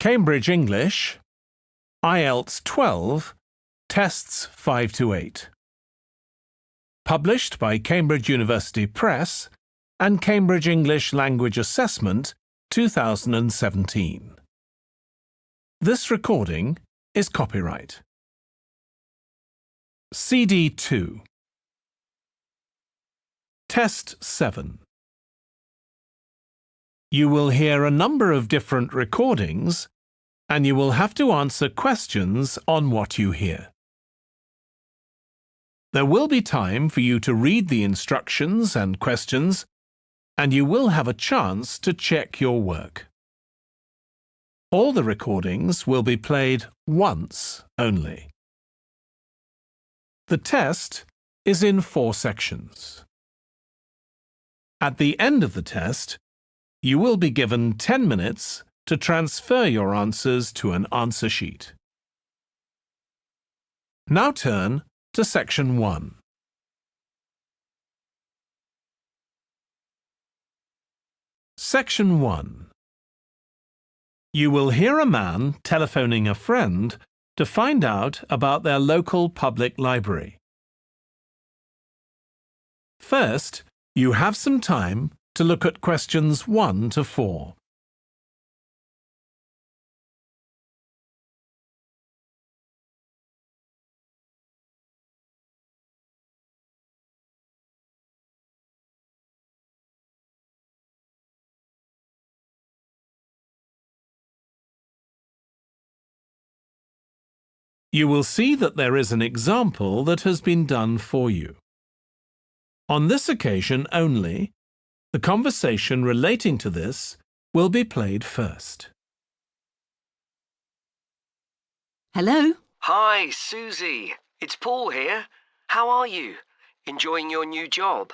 Cambridge English, IELTS 12, Tests 5 to 8. Published by Cambridge University Press and Cambridge English Language Assessment 2017. This recording is copyright. CD 2. Test 7. You will hear a number of different recordings and you will have to answer questions on what you hear. There will be time for you to read the instructions and questions, and you will have a chance to check your work. All the recordings will be played once only. The test is in 4 sections. At the end of the test, you will be given 10 minutes to transfer your answers to an answer sheet. Now turn to Section 1. Section 1. You will hear a man telephoning a friend to find out about their local public library. First, you have some time to look at questions 1 to 4. You will see that there is an example that has been done for you. On this occasion only, the conversation relating to this will be played first. Hello? Hi, Susie. It's Paul here. How are you? Enjoying your new job?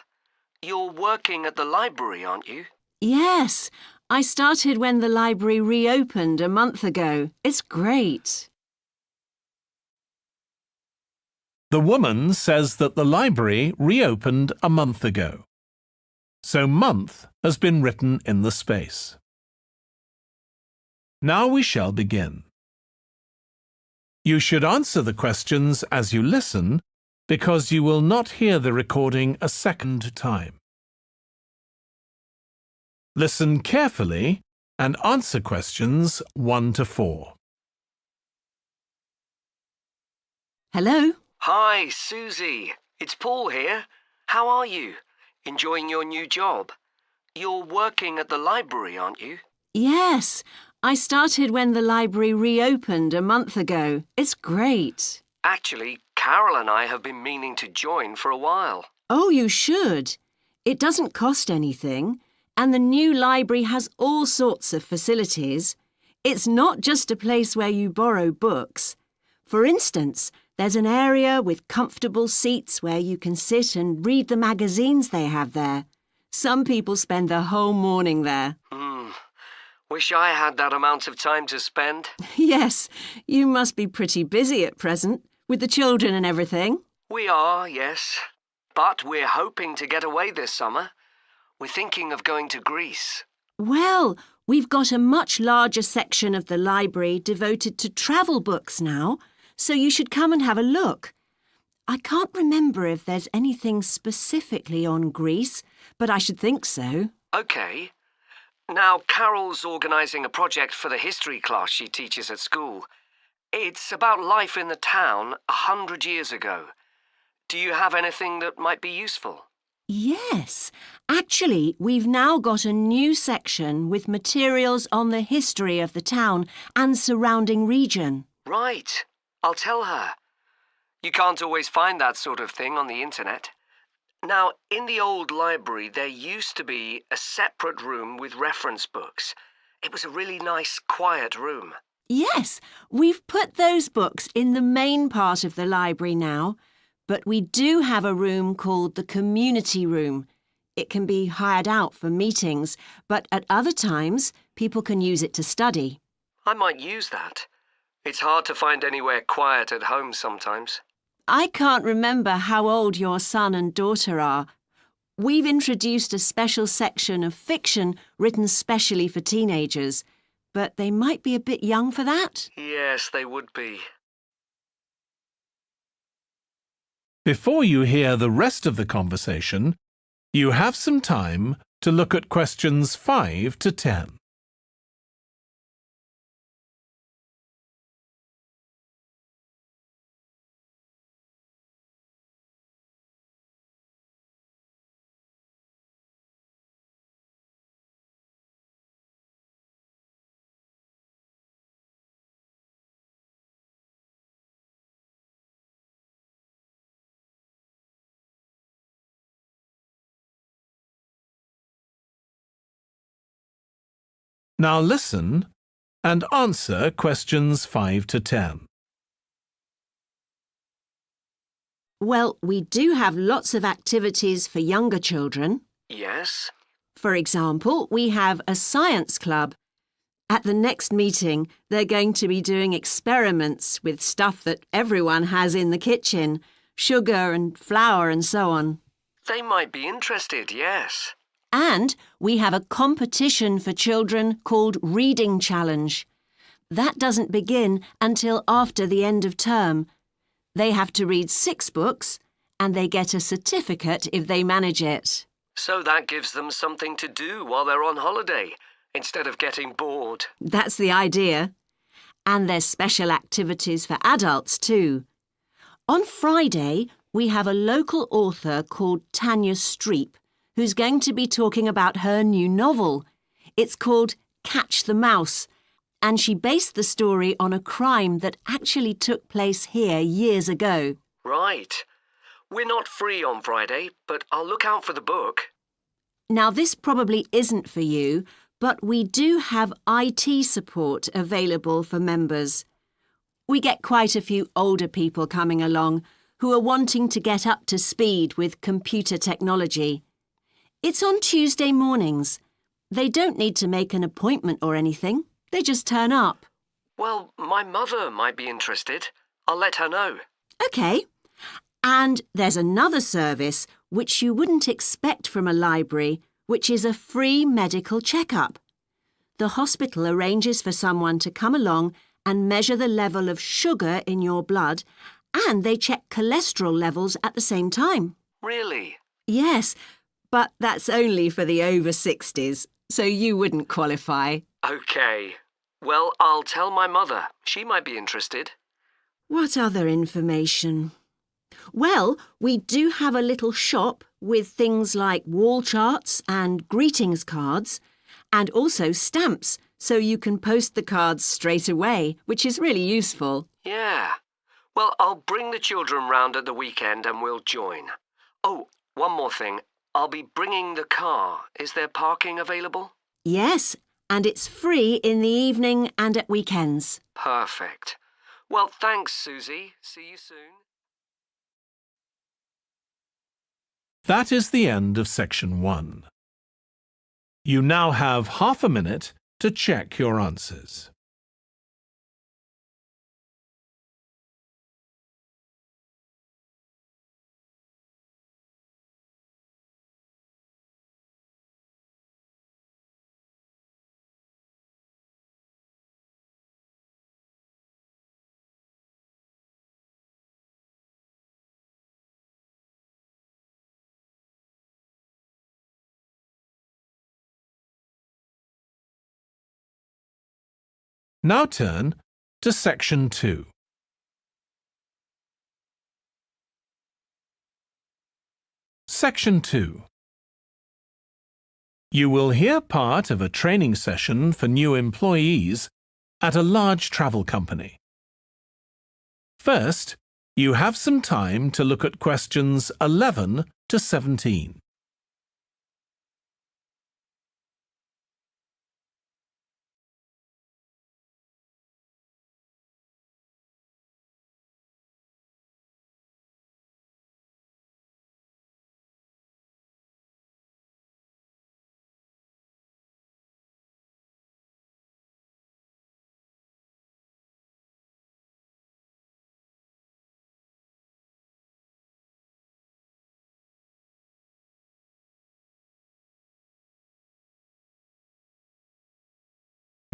You're working at the library, aren't you? Yes, I started when the library reopened a month ago. It's great. The woman says that the library reopened a month ago. So month has been written in the space. Now we shall begin. You should answer the questions as you listen because you will not hear the recording a second time. Listen carefully and answer questions 1 to 4. Hello? Hi, Susie. It's Paul here. How are you? Enjoying your new job? You're working at the library, aren't you? Yes, I started when the library reopened a month ago. It's great. Actually, Carol and I have been meaning to join for a while. Oh, you should. It doesn't cost anything, and the new library has all sorts of facilities. It's not just a place where you borrow books. For instance, there's an area with comfortable seats where you can sit and read the magazines they have there. Some people spend the whole morning there. Wish I had that amount of time to spend. Yes, you must be pretty busy at present, with the children and everything. We are, yes. But we're hoping to get away this summer. We're thinking of going to Greece. Well, we've got a much larger section of the library devoted to travel books now, so you should come and have a look. I can't remember if there's anything specifically on Greece, but I should think so. OK. Now, Carol's organising a project for the history class she teaches at school. It's about life in the town 100 years ago. Do you have anything that might be useful? Yes. Actually, we've now got a new section with materials on the history of the town and surrounding region. Right. I'll tell her. You can't always find that sort of thing on the internet. Now, in the old library, there used to be a separate room with reference books. It was a really nice, quiet room. Yes, we've put those books in the main part of the library now, but we do have a room called the community room. It can be hired out for meetings, but at other times, people can use it to study. I might use that. It's hard to find anywhere quiet at home sometimes. I can't remember how old your son and daughter are. We've introduced a special section of fiction written specially for teenagers. but they might be a bit young for that. Yes, they would be. Before you hear the rest of the conversation, you have some time to look at questions 5 to 10. Now listen and answer questions 5 to 10. Well, we do have lots of activities for younger children. Yes? For example, we have a science club. At the next meeting, they're going to be doing experiments with stuff that everyone has in the kitchen, sugar and flour and so on. They might be interested, yes. And we have a competition for children called Reading Challenge. That doesn't begin until after the end of term. They have to read 6 books and they get a certificate if they manage it. So that gives them something to do while they're on holiday, instead of getting bored. That's the idea. And there's special activities for adults too. On Friday, we have a local author called Tanya Streep who's going to be talking about her new novel. It's called Catch the Mouse, and she based the story on a crime that actually took place here years ago. Right. We're not free on Friday, but I'll look out for the book. Now, this probably isn't for you, but we do have IT support available for members. We get quite a few older people coming along who are wanting to get up to speed with computer technology. It's on Tuesday mornings. They don't need to make an appointment or anything. They just turn up. Well, my mother might be interested. I'll let her know. OK. And there's another service which you wouldn't expect from a library, which is a free medical checkup. The hospital arranges for someone to come along and measure the level of sugar in your blood, and they check cholesterol levels at the same time. Really? Yes, but that's only for the over 60s, so you wouldn't qualify. OK. Well, I'll tell my mother. She might be interested. What other information? Well, we do have a little shop with things like wall charts and greetings cards, and also stamps, so you can post the cards straight away, which is really useful. Yeah. Well, I'll bring the children round at the weekend and we'll join. Oh, one more thing. I'll be bringing the car. Is there parking available? Yes, and it's free in the evening and at weekends. Perfect. Well, thanks, Susie. See you soon. That is the end of section 1. You now have half a minute to check your answers. Now turn to section 2. Section 2. You will hear part of a training session for new employees at a large travel company. First, you have some time to look at questions 11 to 17.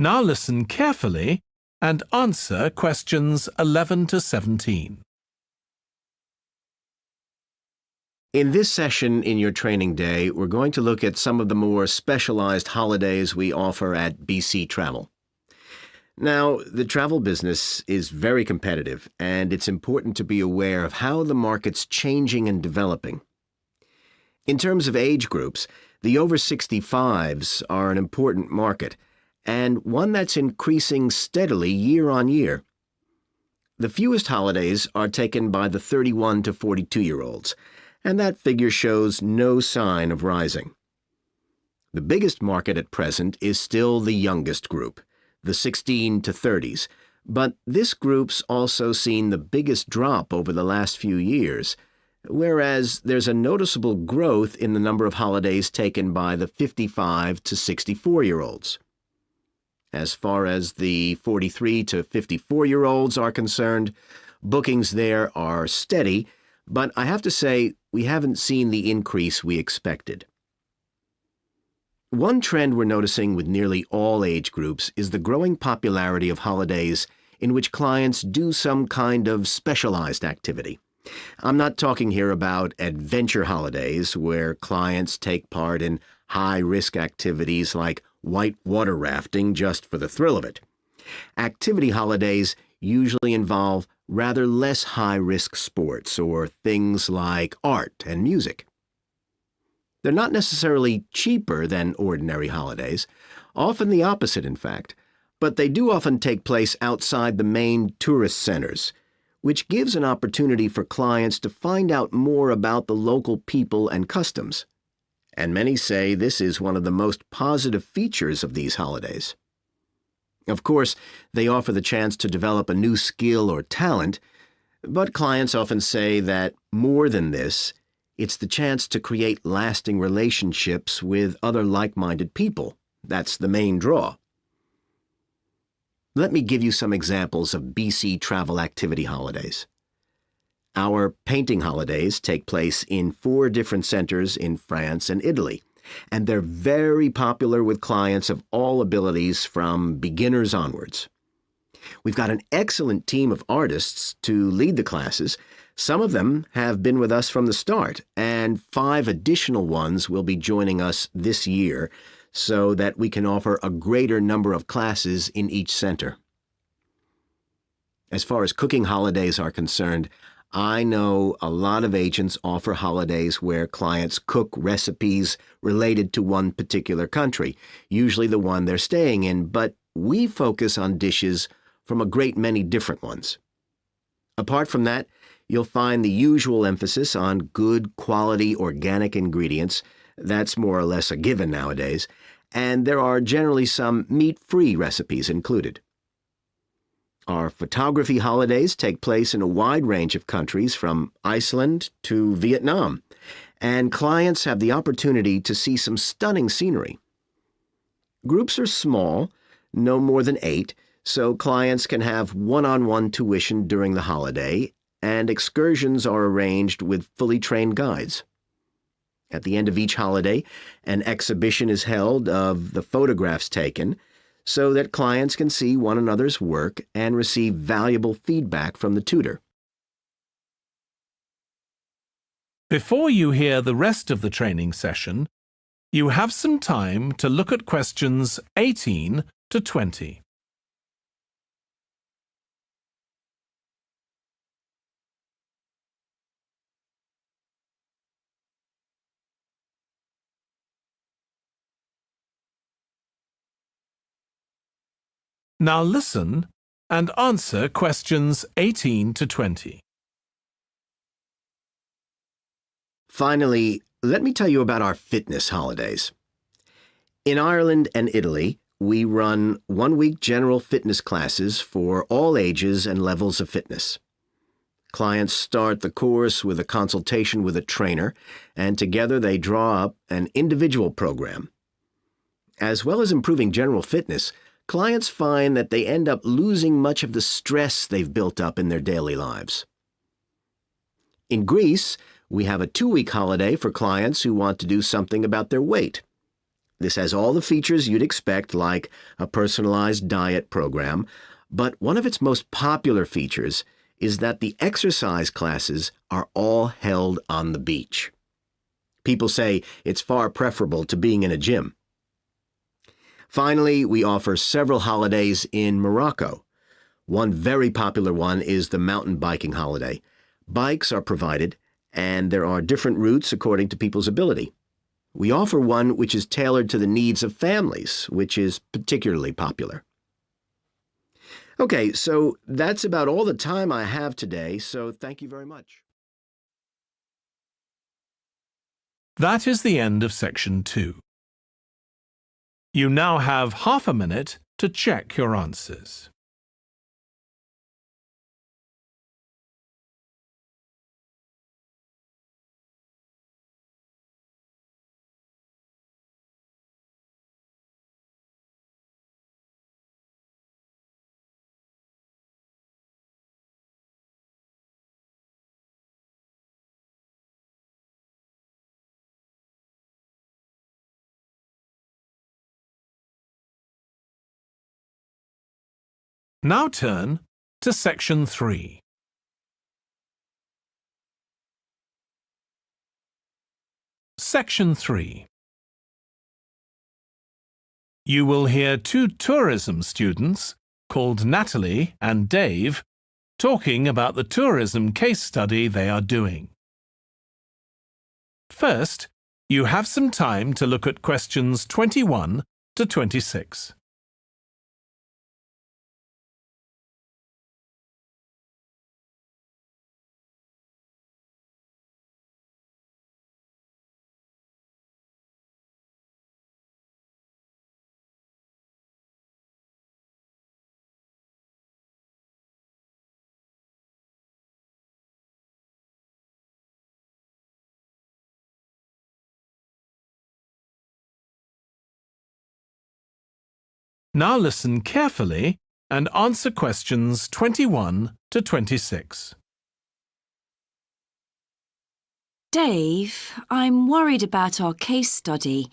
Now listen carefully and answer questions 11 to 17. In this session in your training day, we're going to look at some of the more specialized holidays we offer at BC Travel. Now, the travel business is very competitive, and it's important to be aware of how the market's changing and developing. In terms of age groups, the over 65s are an important market, and one that's increasing steadily year on year. The fewest holidays are taken by the 31 to 42-year-olds, and that figure shows no sign of rising. The biggest market at present is still the youngest group, the 16 to 30s, but this group's also seen the biggest drop over the last few years, whereas there's a noticeable growth in the number of holidays taken by the 55 to 64-year-olds. As far as the 43 to 54-year-olds are concerned, bookings there are steady, but I have to say we haven't seen the increase we expected. One trend we're noticing with nearly all age groups is the growing popularity of holidays in which clients do some kind of specialized activity. I'm not talking here about adventure holidays where clients take part in high-risk activities like whitewater rafting just for the thrill of it. Activity holidays usually involve rather less high-risk sports or things like art and music. They're not necessarily cheaper than ordinary holidays, often the opposite in fact, but they do often take place outside the main tourist centers, which gives an opportunity for clients to find out more about the local people and customs. And many say this is one of the most positive features of these holidays. Of course, they offer the chance to develop a new skill or talent, but clients often say that more than this, it's the chance to create lasting relationships with other like-minded people. That's the main draw. Let me give you some examples of BC travel activity holidays. Our painting holidays take place in 4 different centers in France and Italy, and they're very popular with clients of all abilities from beginners onwards. We've got an excellent team of artists to lead the classes. Some of them have been with us from the start, and 5 additional ones will be joining us this year so that we can offer a greater number of classes in each center. As far as cooking holidays are concerned, I know a lot of agents offer holidays where clients cook recipes related to one particular country, usually the one they're staying in, but we focus on dishes from a great many different ones. Apart from that, you'll find the usual emphasis on good quality organic ingredients. That's more or less a given nowadays, and there are generally some meat-free recipes included. Our photography holidays take place in a wide range of countries from Iceland to Vietnam, and clients have the opportunity to see some stunning scenery. Groups are small, no more than 8, so clients can have one-on-one tuition during the holiday, and excursions are arranged with fully trained guides. At the end of each holiday, an exhibition is held of the photographs taken, so that clients can see one another's work and receive valuable feedback from the tutor. Before you hear the rest of the training session, you have some time to look at questions 18 to 20. Now listen and answer questions 18 to 20. Finally, let me tell you about our fitness holidays. In Ireland and Italy, we run one-week general fitness classes for all ages and levels of fitness. Clients start the course with a consultation with a trainer, and together they draw up an individual program. As well as improving general fitness, clients find that they end up losing much of the stress they've built up in their daily lives. In Greece, we have a 2-week holiday for clients who want to do something about their weight. This has all the features you'd expect, like a personalized diet program, but one of its most popular features is that the exercise classes are all held on the beach. People say it's far preferable to being in a gym. Finally, we offer several holidays in Morocco. One very popular one is the mountain biking holiday. Bikes are provided, and there are different routes according to people's ability. We offer one which is tailored to the needs of families, which is particularly popular. Okay, so that's about all the time I have today, so thank you very much. That is the end of section 2. You now have half a minute to check your answers. Now turn to section 3. Section 3. You will hear 2 tourism students called Natalie and Dave talking about the tourism case study they are doing. First, you have some time to look at questions 21 to 26. Now listen carefully and answer questions 21 to 26. Dave, I'm worried about our case study.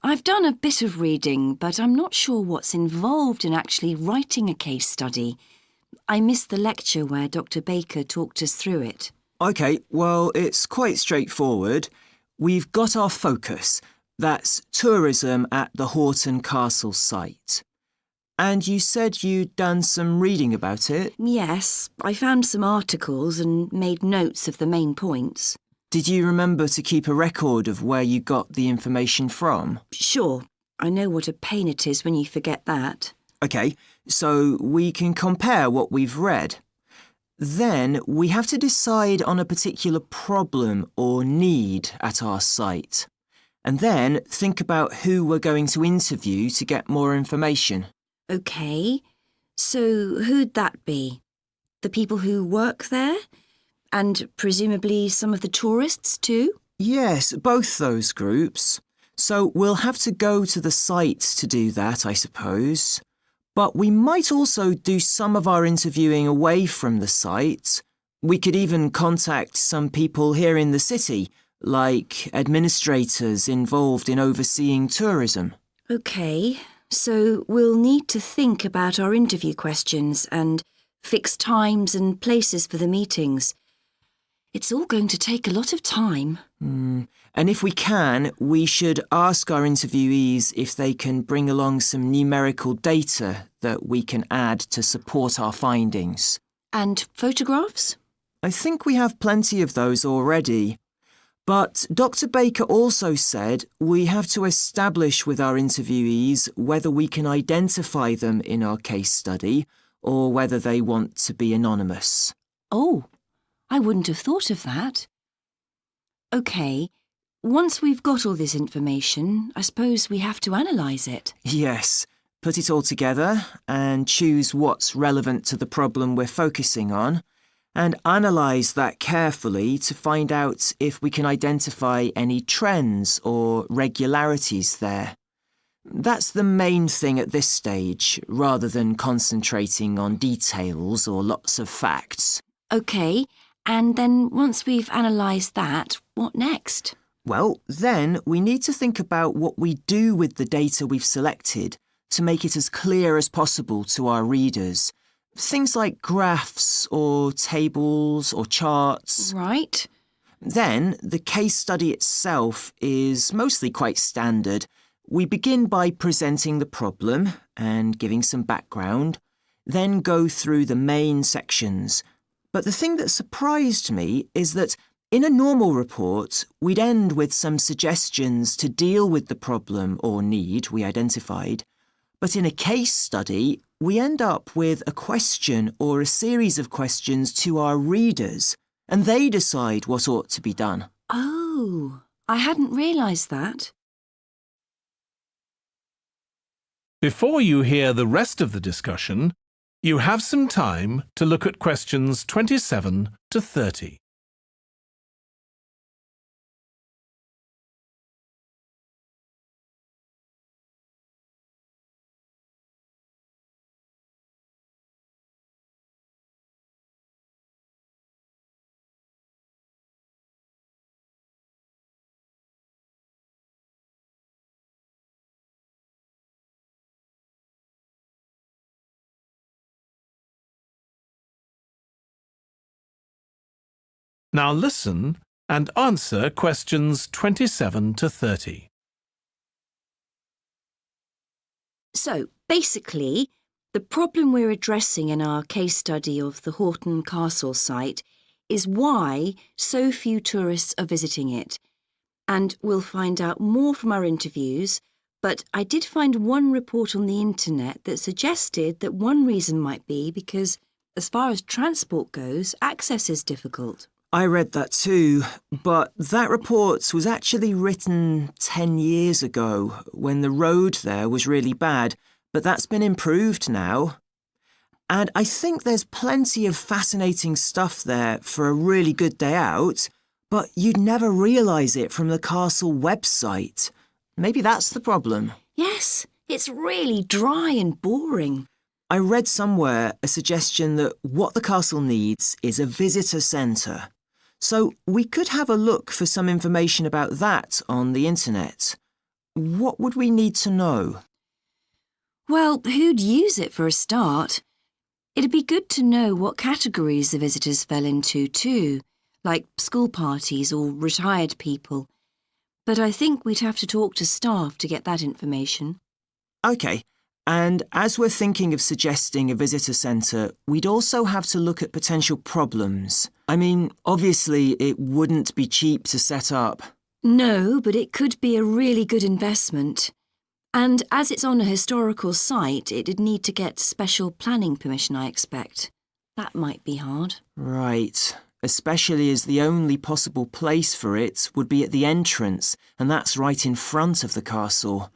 I've done a bit of reading, but I'm not sure what's involved in actually writing a case study. I missed the lecture where Dr. Baker talked us through it. OK, well, it's quite straightforward. We've got our focus. That's tourism at the Horton Castle site. And you said you'd done some reading about it? Yes, I found some articles and made notes of the main points. Did you remember to keep a record of where you got the information from? Sure, I know what a pain it is when you forget that. OK, so we can compare what we've read. Then we have to decide on a particular problem or need at our site. And then think about who we're going to interview to get more information. OK, so who'd that be? The people who work there? And presumably some of the tourists too? Yes, both those groups. So we'll have to go to the site to do that, I suppose. But we might also do some of our interviewing away from the site. We could even contact some people here in the city, like administrators involved in overseeing tourism. OK, so we'll need to think about our interview questions and fix times and places for the meetings. It's all going to take a lot of time. And if we can, we should ask our interviewees if they can bring along some numerical data that we can add to support our findings. And photographs? I think we have plenty of those already. But Dr. Baker also said we have to establish with our interviewees whether we can identify them in our case study or whether they want to be anonymous. Oh, I wouldn't have thought of that. OK, once we've got all this information, I suppose we have to analyse it. Yes, put it all together and choose what's relevant to the problem we're focusing on, and analyse that carefully to find out if we can identify any trends or regularities there. That's the main thing at this stage, rather than concentrating on details or lots of facts. OK, and then once we've analysed that, what next? Well, then we need to think about what we do with the data we've selected to make it as clear as possible to our readers. Things like graphs or tables or charts. Right. Then, the case study itself is mostly quite standard. We begin by presenting the problem and giving some background, then go through the main sections. But the thing that surprised me is that in a normal report, we'd end with some suggestions to deal with the problem or need we identified. But in a case study, we end up with a question or a series of questions to our readers, and they decide what ought to be done. Oh, I hadn't realised that. Before you hear the rest of the discussion, you have some time to look at questions 27 to 30. Now listen and answer questions 27 to 30. So, basically, the problem we're addressing in our case study of the Horton Castle site is why so few tourists are visiting it. And we'll find out more from our interviews, but I did find one report on the internet that suggested that one reason might be because, as far as transport goes, access is difficult. I read that too, but that report was actually written 10 years ago when the road there was really bad, but that's been improved now. And I think there's plenty of fascinating stuff there for a really good day out, but you'd never realise it from the castle website. Maybe that's the problem. Yes, it's really dry and boring. I read somewhere a suggestion that what the castle needs is a visitor centre. So we could have a look for some information about that on the internet. What would we need to know? Well, who'd use it for a start? It'd be good to know what categories the visitors fell into too, like school parties or retired people. But I think we'd have to talk to staff to get that information. OK, and as we're thinking of suggesting a visitor centre, we'd also have to look at potential problems. I mean, obviously it wouldn't be cheap to set up. No, but it could be a really good investment. And as it's on a historical site, it'd need to get special planning permission, I expect. That might be hard. Right, especially as the only possible place for it would be at the entrance, and that's right in front of the castle.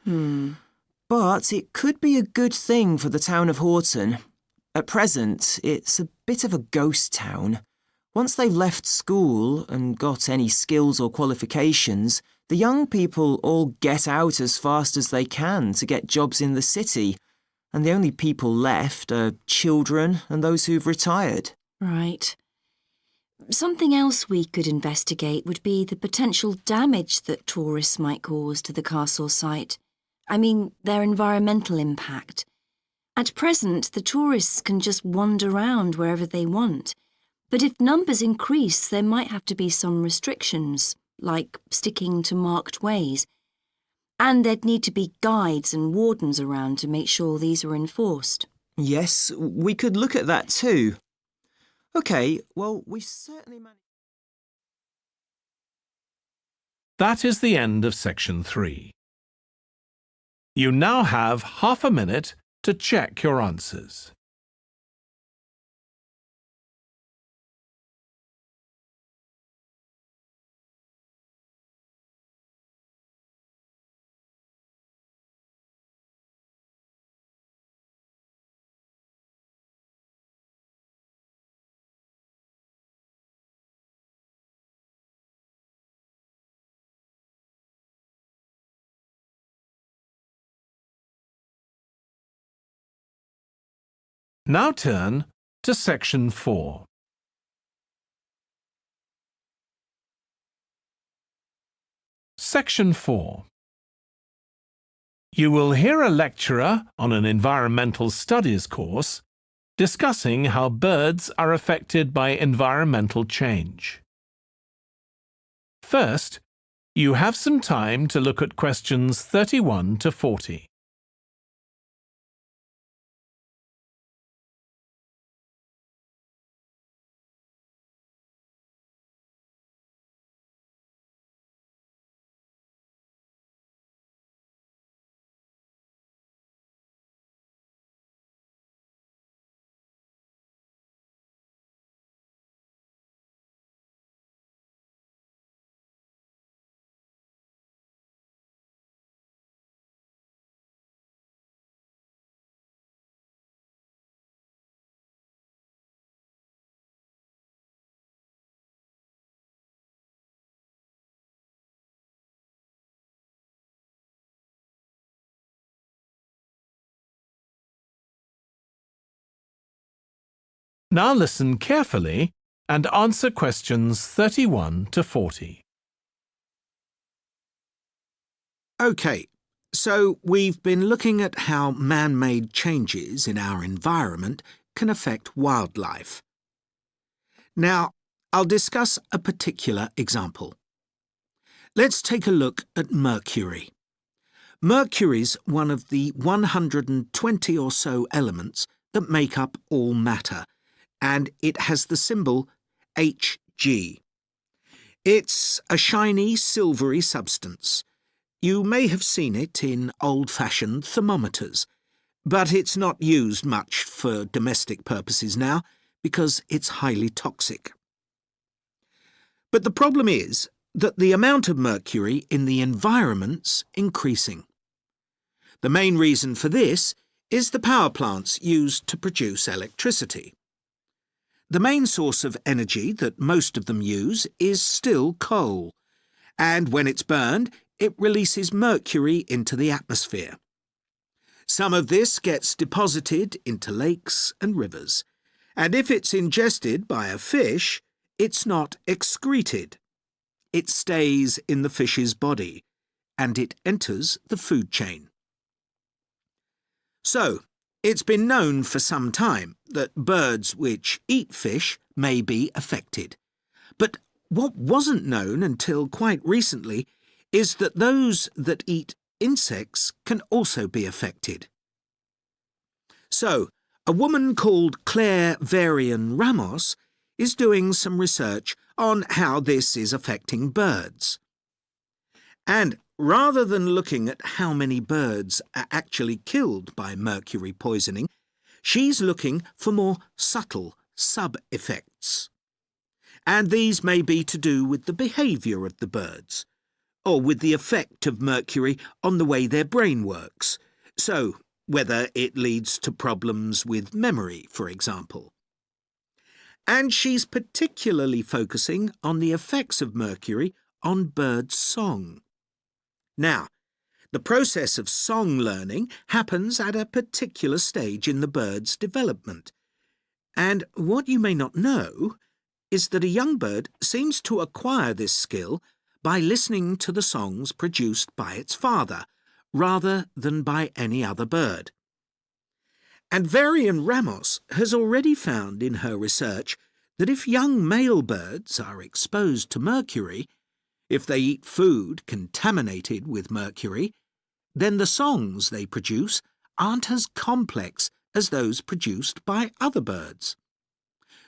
But it could be a good thing for the town of Horton. At present, it's a bit of a ghost town. Once they've left school and got any skills or qualifications, the young people all get out as fast as they can to get jobs in the city, and the only people left are children and those who've retired. Right. Something else we could investigate would be the potential damage that tourists might cause to the castle site. I mean, their environmental impact. At present, the tourists can just wander around wherever they want. But if numbers increase, there might have to be some restrictions, like sticking to marked ways. And there'd need to be guides and wardens around to make sure these are enforced. Yes, we could look at that too. OK, well, we certainly managed... That is the end of section 3. You now have half a minute to check your answers. Now turn to section 4. Section 4. You will hear a lecturer on an environmental studies course discussing how birds are affected by environmental change. First, you have some time to look at questions 31 to 40. Now listen carefully and answer questions 31 to 40. OK, so we've been looking at how man-made changes in our environment can affect wildlife. Now, I'll discuss a particular example. Let's take a look at mercury. Mercury's one of the 120 or so elements that make up all matter, and it has the symbol Hg. It's a shiny, silvery substance. You may have seen it in old-fashioned thermometers, but it's not used much for domestic purposes now because it's highly toxic. But the problem is that the amount of mercury in the environment's increasing. The main reason for this is the power plants used to produce electricity. The main source of energy that most of them use is still coal, and when it's burned, it releases mercury into the atmosphere. Some of this gets deposited into lakes and rivers, and if it's ingested by a fish, it's not excreted. It stays in the fish's body, and it enters the food chain. So, it's been known for some time that birds which eat fish may be affected. But what wasn't known until quite recently is that those that eat insects can also be affected. So, a woman called Claire Varian Ramos is doing some research on how this is affecting birds. And rather than looking at how many birds are actually killed by mercury poisoning, she's looking for more subtle sub-effects. And these may be to do with the behaviour of the birds, or with the effect of mercury on the way their brain works, so whether it leads to problems with memory, for example. And she's particularly focusing on the effects of mercury on bird song. Now, the process of song learning happens at a particular stage in the bird's development. And what you may not know is that a young bird seems to acquire this skill by listening to the songs produced by its father, rather than by any other bird. And Varian Ramos has already found in her research that if young male birds are exposed to mercury, if they eat food contaminated with mercury, then the songs they produce aren't as complex as those produced by other birds.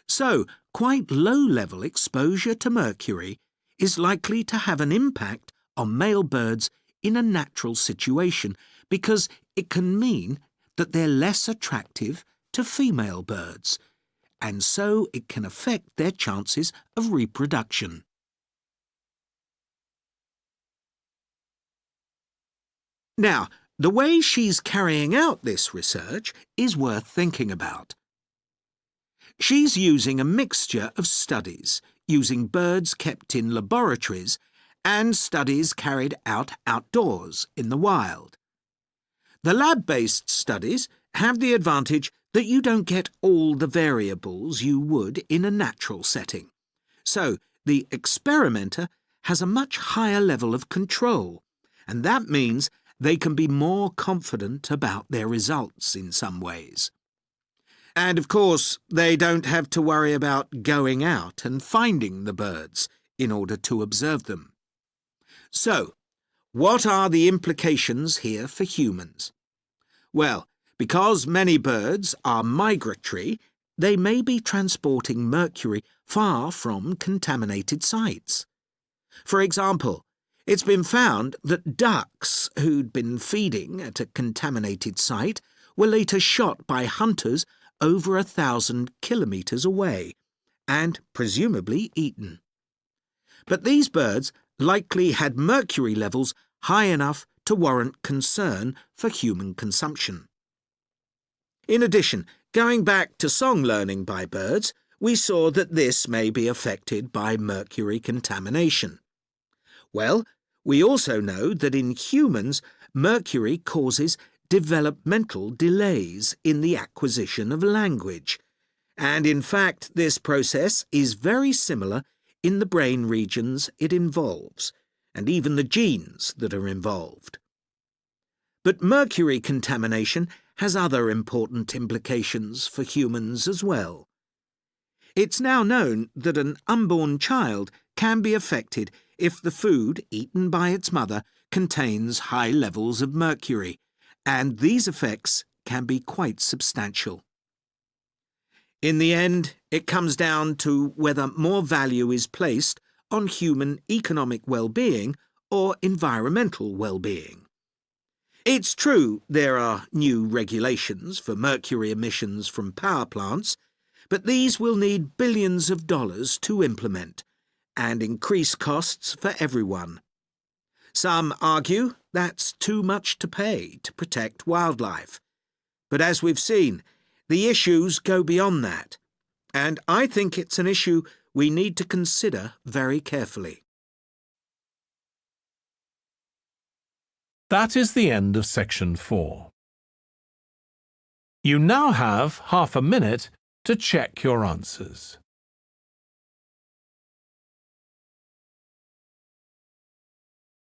So, quite low-level exposure to mercury is likely to have an impact on male birds in a natural situation because it can mean that they're less attractive to female birds, and so it can affect their chances of reproduction. Now, the way she's carrying out this research is worth thinking about. She's using a mixture of studies, using birds kept in laboratories and studies carried out outdoors in the wild. The lab-based studies have the advantage that you don't get all the variables you would in a natural setting. So, the experimenter has a much higher level of control, and that means they can be more confident about their results in some ways. And of course, they don't have to worry about going out and finding the birds in order to observe them. So, what are the implications here for humans? Well, because many birds are migratory, they may be transporting mercury far from contaminated sites. For example, it's been found that ducks who'd been feeding at a contaminated site were later shot by hunters over 1,000 kilometres away, and presumably eaten. But these birds likely had mercury levels high enough to warrant concern for human consumption. In addition, going back to song learning by birds, we saw that this may be affected by mercury contamination. Well, we also know that in humans, mercury causes developmental delays in the acquisition of language, and in fact this process is very similar in the brain regions it involves, and even the genes that are involved. But mercury contamination has other important implications for humans as well. It's now known that an unborn child can be affected if the food eaten by its mother contains high levels of mercury, and these effects can be quite substantial. In the end, it comes down to whether more value is placed on human economic well-being or environmental well-being. It's true there are new regulations for mercury emissions from power plants, but these will need billions of dollars to implement and increase costs for everyone. Some argue that's too much to pay to protect wildlife. But as we've seen, the issues go beyond that, and I think it's an issue we need to consider very carefully. That is the end of section 4. You now have half a minute to check your answers.